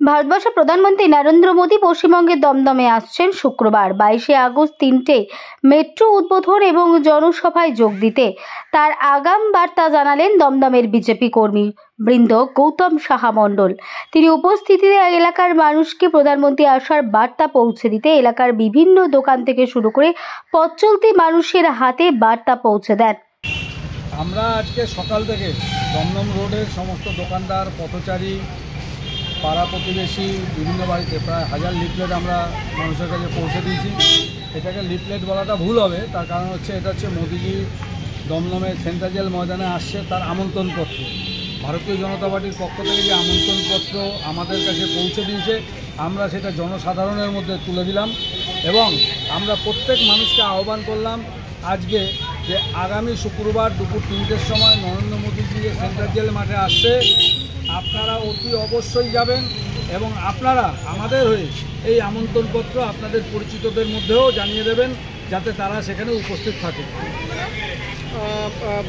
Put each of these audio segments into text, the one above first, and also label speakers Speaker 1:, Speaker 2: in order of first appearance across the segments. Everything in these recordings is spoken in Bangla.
Speaker 1: ভারতবর্ষের প্রধানমন্ত্রী নরেন্দ্র মোদী পশ্চিমবঙ্গের দমদমে আসছেন শুক্রবার 22শে আগস্ট 3টে মেট্রো উদ্বোধন এবং জনসভায় যোগ দিতে। তার আগাম বার্তা জানালেন দমদমের বিজেপি কর্মী বৃন্দ গৌতম সাহা মণ্ডল। তিনি উপস্থিতিতে এলাকার মানুষকে প্রধানমন্ত্রী আসার বার্তা পৌঁছে দিতে এলাকার বিভিন্ন দোকান থেকে শুরু করে পথ চলতি মানুষের হাতে বার্তা পৌঁছে দেন।
Speaker 2: আমরা আজকে সকাল থেকে দমদম রোডের সমস্ত দোকানদার, পথচারী, পাড়া প্রতিবেশী, বিভিন্ন বাড়িতে প্রায় 1000 লিফলেট আমরা মানুষের কাছে পৌঁছে দিয়েছি। এটাকে লিফলেট বলাটা ভুল হবে, তার কারণ হচ্ছে এটা হচ্ছে মোদিজি দমদমের সেন্ট্রাল জেল ময়দানে আসছে তার আমন্ত্রণপত্র। ভারতীয় জনতা পার্টির পক্ষ থেকে যে আমন্ত্রণপত্র আমাদের কাছে পৌঁছে দিয়েছে, আমরা সেটা জনসাধারণের মধ্যে তুলে দিলাম এবং আমরা প্রত্যেক মানুষকে আহ্বান করলাম আজকে যে আগামী শুক্রবার দুপুর 3টের সময় নরেন্দ্র মোদীজি যে সেন্ট্রাল জেল মাঠে আসছে, আপনারা অতি অবশ্যই যাবেন এবং আপনারা আমাদের হয়ে এই আমন্ত্রণপত্র আপনাদের পরিচিতদের মধ্যেও জানিয়ে দেবেন যাতে তারা সেখানে উপস্থিত থাকে।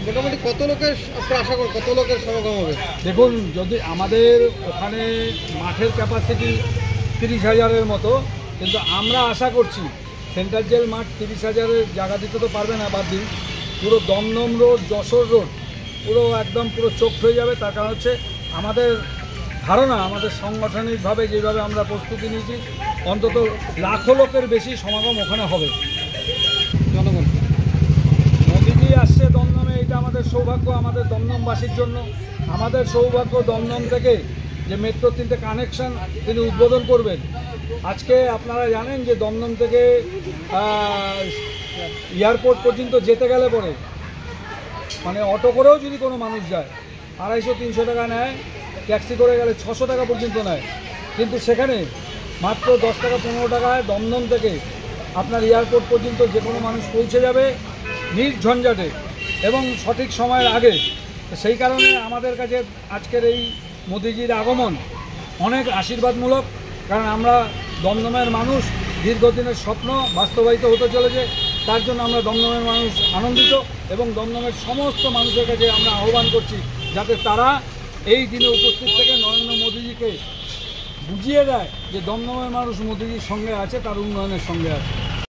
Speaker 3: মোটামুটি কত লোকের আশা করেন, কত লোকের সমাগম হবে?
Speaker 2: দেখুন, যদি আমাদের ওখানে মাঠের ক্যাপাসিটি 30,000-এর মতো, কিন্তু আমরা আশা করছি সেন্ট্রাল জেল মাঠ 30,000-এর জায়গা দিতে তো পারবে না, বাদ দিন পুরো দমদম রোড, যশোর রোড পুরো একদম পুরো চোখ হয়ে যাবে। তার কারণ হচ্ছে আমাদের ধারণা, আমাদের সাংগঠনিকভাবে যেভাবে আমরা প্রস্তুতি নিয়েছি, অন্তত লাখো লোকের বেশি সমাগম ওখানে হবে।
Speaker 3: জনগণ
Speaker 2: মোদিজি আসছে দমদমে, এটা আমাদের সৌভাগ্য, আমাদের দমদমবাসীর জন্য আমাদের সৌভাগ্য। দমদম থেকে যে মেট্রো 3টে কানেকশন তিনি উদ্বোধন করবেন। আজকে আপনারা জানেন যে দমদম থেকে এয়ারপোর্ট পর্যন্ত যেতে গেলে পরে মানে অটো করেও যদি কোনো মানুষ যায় 250-300 টাকা নেয়, ট্যাক্সি করে গেলে 600 টাকা পর্যন্ত নেয়, কিন্তু সেখানে মাত্র 10 টাকা 15 টাকায় দমদম থেকে আপনার এয়ারপোর্ট পর্যন্ত যে কোনো মানুষ পৌঁছে যাবে নির্ঝঞ্ঝাটে এবং সঠিক সময়ের আগে। সেই কারণে আমাদের কাছে আজকের এই মোদিজির আগমন অনেক আশীর্বাদমূলক, কারণ আমরা দমদমের মানুষ, দীর্ঘদিনের স্বপ্ন বাস্তবায়িত হতে চলেছে। তার জন্য আমরা দমদমের মানুষ আনন্দিত এবং দমদমের সমস্ত মানুষের কাছে আমরা আহ্বান করছি যাতে তারা এই দিনে উপস্থিত থেকে নরেন্দ্র মোদীজিকে বুঝিয়ে দেয় যে দমদমের মানুষ মোদীজির সঙ্গে আছে, তার উন্নয়নের সঙ্গে আছে।